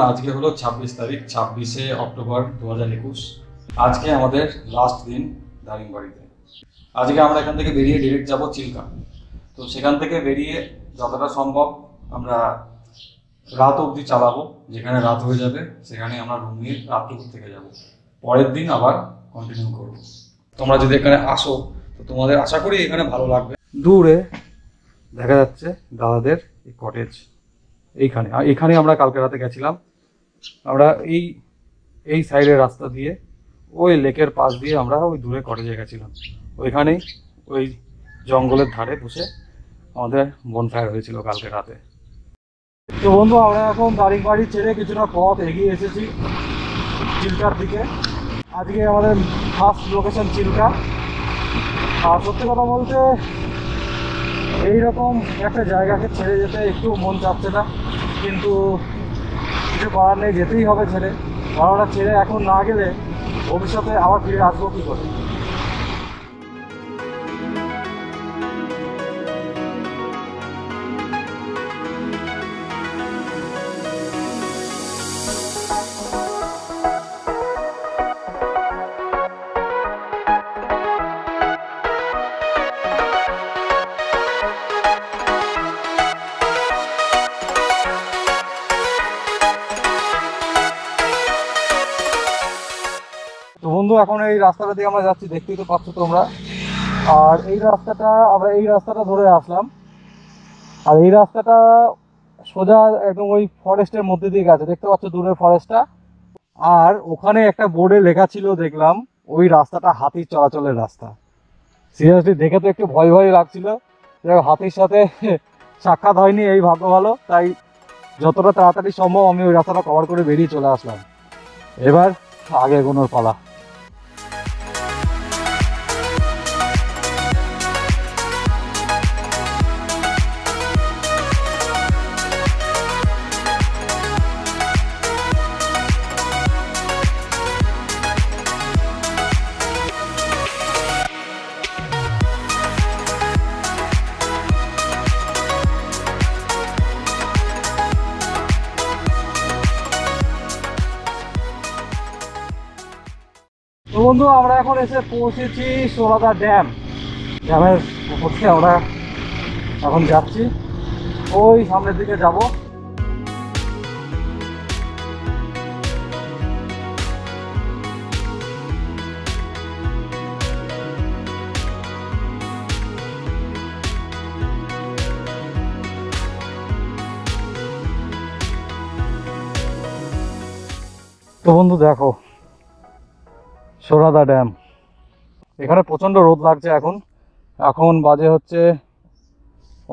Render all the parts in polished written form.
আজকে হলো 26 তারিখ, 26শে অক্টোবর 2021। আজকে আমাদের লাস্ট দিন দারিংবাড়িতে। আজকে আমরা এখান থেকে বেরিয়ে ডিরেক্ট যাব চিল্কা। তো সেখান থেকে বেরিয়ে যতটা সম্ভব আমরা রাত অবধি চালাবো, যেখানে রাত হয়ে যাবে সেখানে আমরা রুম নিয়ে রাতটুকু থেকে যাব, পরের দিন আবার কন্টিনিউ করব। তোমরা যদি এখানে আসো তো তোমাদের আশা করি এখানে ভালো লাগবে। দূরে দেখা যাচ্ছে দাদাদের এই কটেজ, এইখানে আমরা কালকে রাতে গেছিলাম। আমরা এই সাইডের রাস্তা দিয়ে ওই লেকের পাশ দিয়ে আমরা ওই দূরে কটেজে গেছিলাম। ওইখানেই ওই জঙ্গলের ধারে বসে আমাদের বনফায়ার হয়েছিল কালকে রাতে। তো বন্ধু, আমরা এখন দারিংবাড়ি ছেড়ে কিছুটা পথ এগিয়ে এসেছি চিল্কার দিকে। আজকে আমাদের ফার্স্ট লোকেশন চিল্কা। আর সত্যি কথা বলতে এইরকম একটা জায়গাকে ছেড়ে যেতে একটু মন চাচ্ছে না, কিন্তু কিছু করার নেই, যেতেই হবে ছেড়ে। কারণ ছেড়ে এখন না গেলে ভবিষ্যতে আবার ফিরে আসবো কী করে। তো বন্ধু, এখন এই রাস্তাটা দিয়ে আমরা যাচ্ছি, দেখতেই তো পাচ্ছ তোমরা। আর আমরা এই রাস্তাটা ধরে আসলাম। আর এই রাস্তাটা সোজা একদম ওই ফরেস্টের মধ্যে দিয়ে গেছে, দেখতে পাচ্ছ দূরের ফরেস্টটা। আর ওখানে একটা বোর্ডে লেখা ছিল, দেখলাম ওই রাস্তাটা হাতির চলাচলের রাস্তা। সিরিয়াসলি দেখে তো একটু ভয় ভয় লাগছিল। হাতির সাথে সাক্ষাৎ হয়নি, এই ভাগ্য ভালো। তাই যতটা তাড়াতাড়ি সম্ভব আমি ওই রাস্তাটা কভার করে বেরিয়ে চলে আসলাম। এবার আগে এগোনোর পালা। তো বন্ধু, আমরা এখন এসে পৌঁছেছি সোলাদা ড্যামের উপর থেকে আমরা এখন যাচ্ছি, ওই সামনের দিকে যাব। তো বন্ধু দেখো সোলাদা ড্যাম। এখানে প্রচণ্ড রোদ লাগছে এখন বাজে হচ্ছে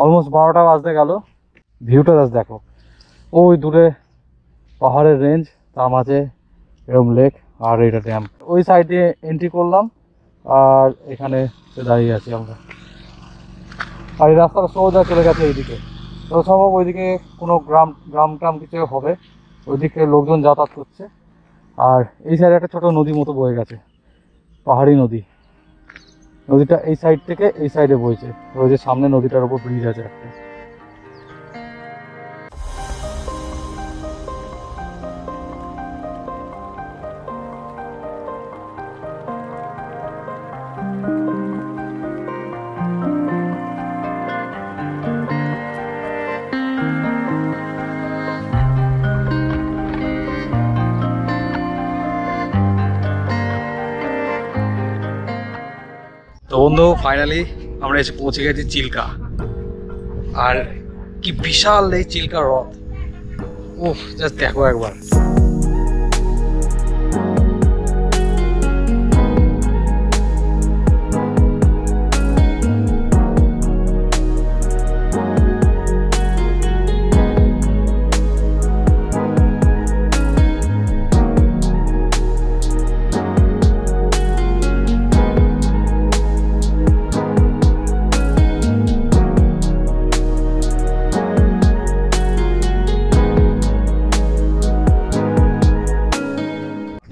অলমোস্ট 12টা বাজতে গেল। ভিউটা জাস্ট দেখো, ওই দূরে পাহাড়ের রেঞ্জ, তার মাঝে এরকম লেক, আর এটা ড্যাম। ওই সাইড দিয়ে এন্ট্রি করলাম আর এখানে দাঁড়িয়ে আছি আমরা। আর এই রাস্তাটা সোজা চলে গেছে এইদিকে। তো সম্ভব ওইদিকে কোনো গ্রাম টাম কিছু হবে, ওইদিকে লোকজন যাতায়াত করছে। আর এই সাইডে একটা ছোট নদীর মতো বয়ে গেছে, পাহাড়ি নদীটা এই সাইড থেকে এই সাইডে বইছে। ওই যে সামনে নদীটার উপর ব্রিজ আছে একটা। তো বন্ধু, ফাইনালি আমরা এসে পৌঁছে গেছি চিল্কা। আর কি বিশাল এই চিল্কা হ্রদ, ওহ জাস্ট দেখো একবার।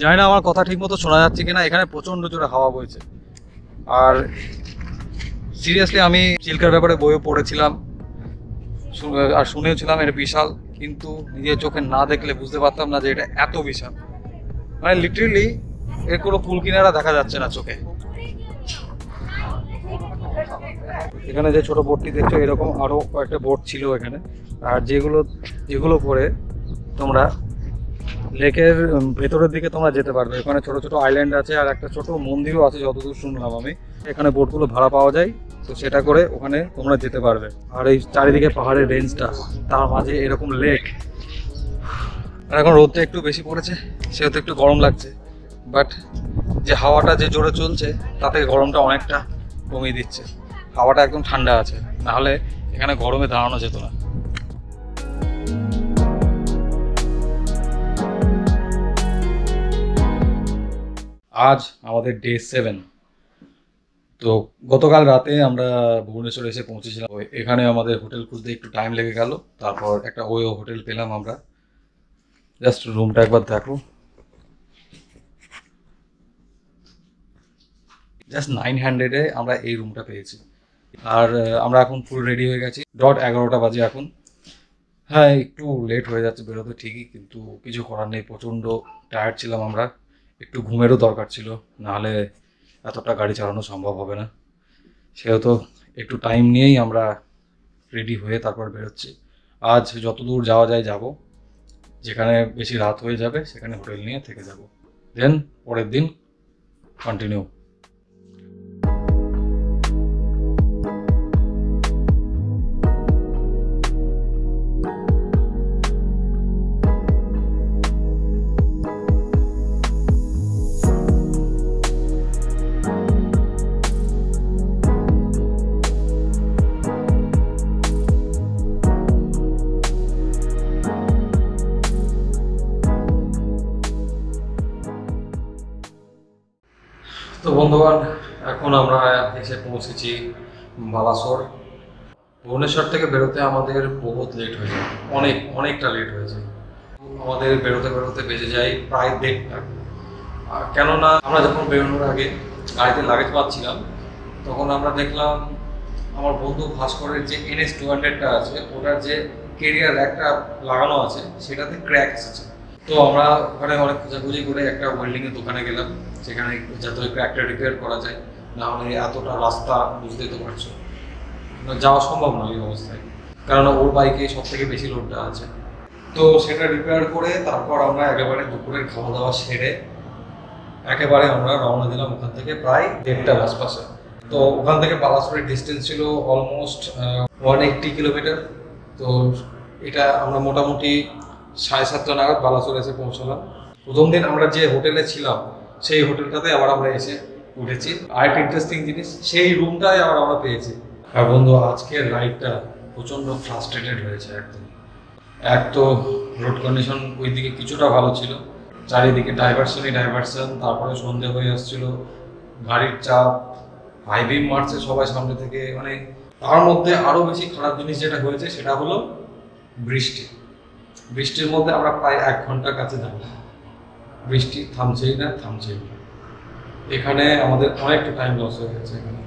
জানি না আমার কথা ঠিকমতো শোনা যাচ্ছে কিনা, এখানে প্রচণ্ড জোরে হাওয়া বইছে। আর সিরিয়াসলি আমি চিল্কার ব্যাপারে বইও পড়েছিলাম আর শুনেওছিলাম, এটা বিশাল কিন্তু নিজের চোখে না দেখলে বুঝতে পারতাম না যে এটা এত বিশাল। মানে লিটারেলি এর কোনো কুল কিনারা দেখা যাচ্ছে না চোখে। এখানে যে ছোট বোটটি দেখছো এরকম আরো কয়েকটা বোট ছিল এখানে, আর যেগুলো করে তোমরা লেকের ভেতরের দিকে তোমরা যেতে পারবে। এখানে ছোট ছোট আইল্যান্ড আছে আর একটা ছোট মন্দিরও আছে যতদূর শুনলাম আমি। এখানে বোটগুলো ভাড়া পাওয়া যায়, তো সেটা করে ওখানে তোমরা যেতে পারবে। আর এই চারিদিকে পাহাড়ের রেঞ্জটা, তার মাঝে এরকম লেক। আর এখন রোদটা একটু বেশি পড়েছে, সেহেতু একটু গরম লাগছে, বাট যে হাওয়াটা যে জোরে চলছে তাতে গরমটা অনেকটা কমিয়ে দিচ্ছে। হাওয়াটা একদম ঠান্ডা আছে, নাহলে এখানে গরমে দাঁড়ানো যেত না। আজ আমাদের ডে 7। তো গতকাল রাতে আমরা ভুবনেশ্বর এসে পৌঁছেছিলাম। এখানে আমাদের হোটেল খুঁজতে একটু টাইম লেগে গেল, তারপর একটা ওয়ো হোটেল পেলাম আমরা। জাস্ট রুমটা একবার দেখো, জাস্ট 900-এ আমরা এই রুমটা পেয়েছি। আর আমরা এখন ফুল রেডি হয়ে গেছি। 11টা বাজে এখন। হ্যাঁ, একটু লেট হয়ে যাচ্ছে বেরোতে ঠিকই, কিন্তু কিছু করার নেই। প্রচণ্ড টায়ার্ড ছিলাম আমরা, একটু ঘুমেরও দরকার ছিল, নাহলে এতটা গাড়ি চালানো সম্ভব হবে না। সেহেতু একটু টাইম নিয়েই আমরা রেডি হয়ে তারপর বেরোচ্ছি। আজ যতদূর যাওয়া যায় যাব, যেখানে বেশি রাত হয়ে যাবে সেখানে হোটেল নিয়ে থেকে যাব, দেন পরের দিন কন্টিনিউ। তো বন্ধুগণ, এখন আমরা এসে পৌঁছেছি বালাসোর। ভুবনেশ্বর থেকে বেরোতে আমাদের বহুত লেট হয়ে যায়, অনেকটা লেট হয়ে যায়। আমাদের বেরোতে বেরোতে বেজে যায় প্রায় 1:30। কেননা আমরা যখন বেরোনোর আগে গাড়িতে লাগেজ পাচ্ছিলাম, তখন আমরা দেখলাম আমার বন্ধু ভাস্করের যে NS200টা আছে, ওটার যে কেরিয়ার একটা লাগানো আছে সেটাতে ক্র্যাক এসেছে। তো আমরা ওখানে অনেক খোঁজাখুঁজি করে একটা ওয়েল্ডিংয়ের দোকানে গেলাম, সেখানে যাতে ওই ক্র্যাকটা রিপেয়ার করা যায়। না হলে এতটা রাস্তা বুঝতেই তো পারছো, যাওয়া সম্ভব নয় এই অবস্থায়, কারণ ওর বাইকে সব থেকে বেশি লোডটা আছে। তো সেটা রিপেয়ার করে তারপর আমরা একেবারে দুপুরের খাওয়া দাওয়া সেরে একেবারে আমরা রওনা দিলাম ওখান থেকে প্রায় 1:30টার আশপাশে। তো ওখান থেকে বালাসোরের ডিস্টেন্স ছিল অলমোস্ট 180 কিলোমিটার। তো এটা আমরা মোটামুটি 7:30 নাগাদ বালাসোর এসে পৌঁছলাম। প্রথম দিন আমরা যে হোটেলে ছিলাম সেই হোটেলটাতে আবার আমরা এসে উঠেছি। আরেকটা ইন্টারেস্টিং জিনিস, সেই রুমটাই আবার আমরা পেয়েছি। আর বন্ধু, আজকের রাইডটা প্রচণ্ড ফ্রাস্ট্রেটেড হয়েছে একদম। এক তো রোড কন্ডিশন ওই দিকে কিছুটা ভালো ছিল, চারিদিকে ডাইভারশন, তারপরে সন্ধে হয়ে আসছিল, গাড়ির চাপ, হাই বিম মারছে সবাই সামনে থেকে। মানে তার মধ্যে আরও বেশি খারাপ জিনিস যেটা হয়েছে সেটা হলো বৃষ্টির মধ্যে আমরা প্রায় 1 ঘন্টার কাছে দাঁড়াই, বৃষ্টি থামছেই না। এখানে আমাদের অনেকটা টাইম লস হয়ে গেছে। এখানে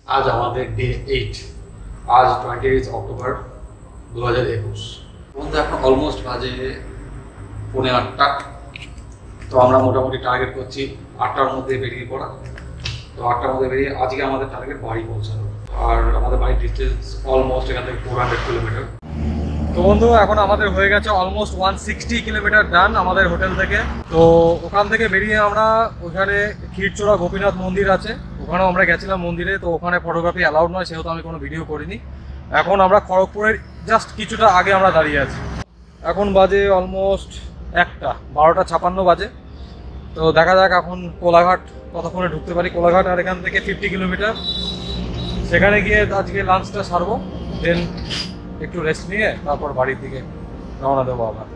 আজ আমাদের ডে 8, আজ 28 অক্টোবর 2021। বন্ধু, এখন অলমোস্ট বাজে 8:45। তো আমরা মোটামুটি টার্গেট করছি 8টার মধ্যে বেরিয়ে পড়া। তো 8টার মধ্যে বেরিয়ে আজকে আমাদের টার্গেট বাড়ি পৌঁছানো, আর আমাদের বাড়ির ডিস্টেন্স অলমোস্ট এখান থেকে 400 কিলোমিটার। তো বন্ধু, এখন আমাদের হয়ে গেছে অলমোস্ট 160 কিলোমিটার ডান আমাদের হোটেল থেকে। তো ওখান থেকে বেরিয়ে আমরা ওখানে ক্ষীরচোরা গোপীনাথ মন্দির আছে, ওখানেও আমরা গেছিলাম মন্দিরে। তো ওখানে ফটোগ্রাফি অ্যালাউড নয়, সেহেতু আমি কোনো ভিডিও করিনি। এখন আমরা খড়গপুরের জাস্ট কিছুটা আগে আমরা দাঁড়িয়ে আছি। এখন বাজে অলমোস্ট 1টা, 12:56 বাজে। তো দেখা যাক এখন কোলাঘাট কতক্ষণে ঢুকতে পারি। কোলাঘাট আর এখান থেকে 50 কিলোমিটার। সেখানে গিয়ে আজকে লাঞ্চটা সারবো, দেন একটু রেস্ট নিয়ে তারপর বাড়ির দিকে রওনা দেবো আবার।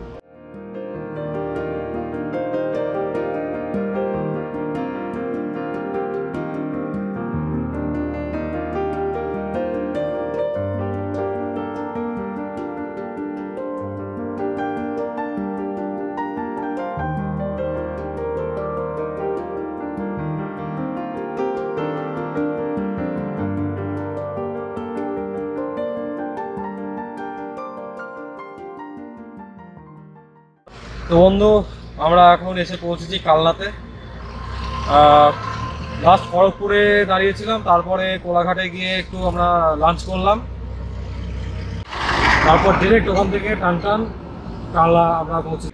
তো বন্ধু, আমরা এখন এসে পৌঁছেছি কালনাতে। লাস্ট খড়গপুরে দাঁড়িয়েছিলাম, তারপরে কোলাঘাটে গিয়ে একটু আমরা লাঞ্চ করলাম, তারপর ডিরেক্ট ওখান থেকে টান কালনা আমরা পৌঁছে।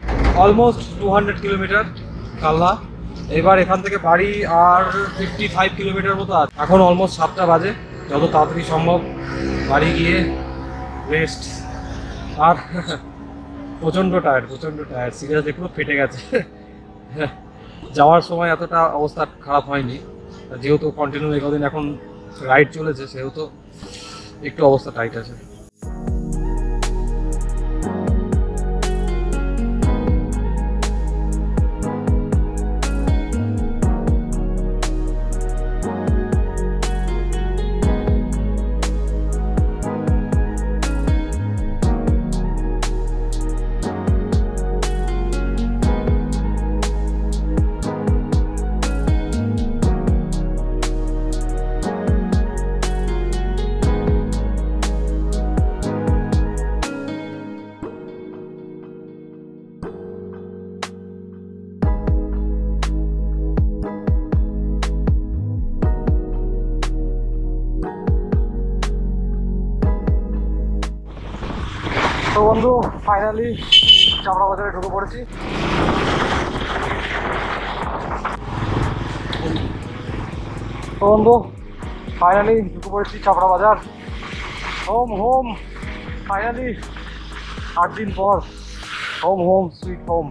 Almost 200 kilometre Kalna. এবার এখান থেকে বাড়ি আর 55 কিলোমিটার মতো আছে। এখন অলমোস্ট 7টা বাজে, যত তাড়াতাড়ি সম্ভব বাড়ি গিয়ে রেস্ট। আর প্রচণ্ড টায়ার্ড সিরিয়াসলি পুরো ফেটে গেছে। যাওয়ার সময় এতটা অবস্থা খারাপ হয়নি, যেহেতু কন্টিনিউ কদিন এখন রাইড চলেছে সেহেতু একটু অবস্থা টাইট আছে। তো বন্ধু, ফাইনালি চাপড়া বাজারে ঢুকে পড়েছি। তো বন্ধু, ফাইনালি ঢুকে পড়েছি চাপড়া বাজার। হোম ফাইনালি 8 দিন পর হোম সুইট হোম।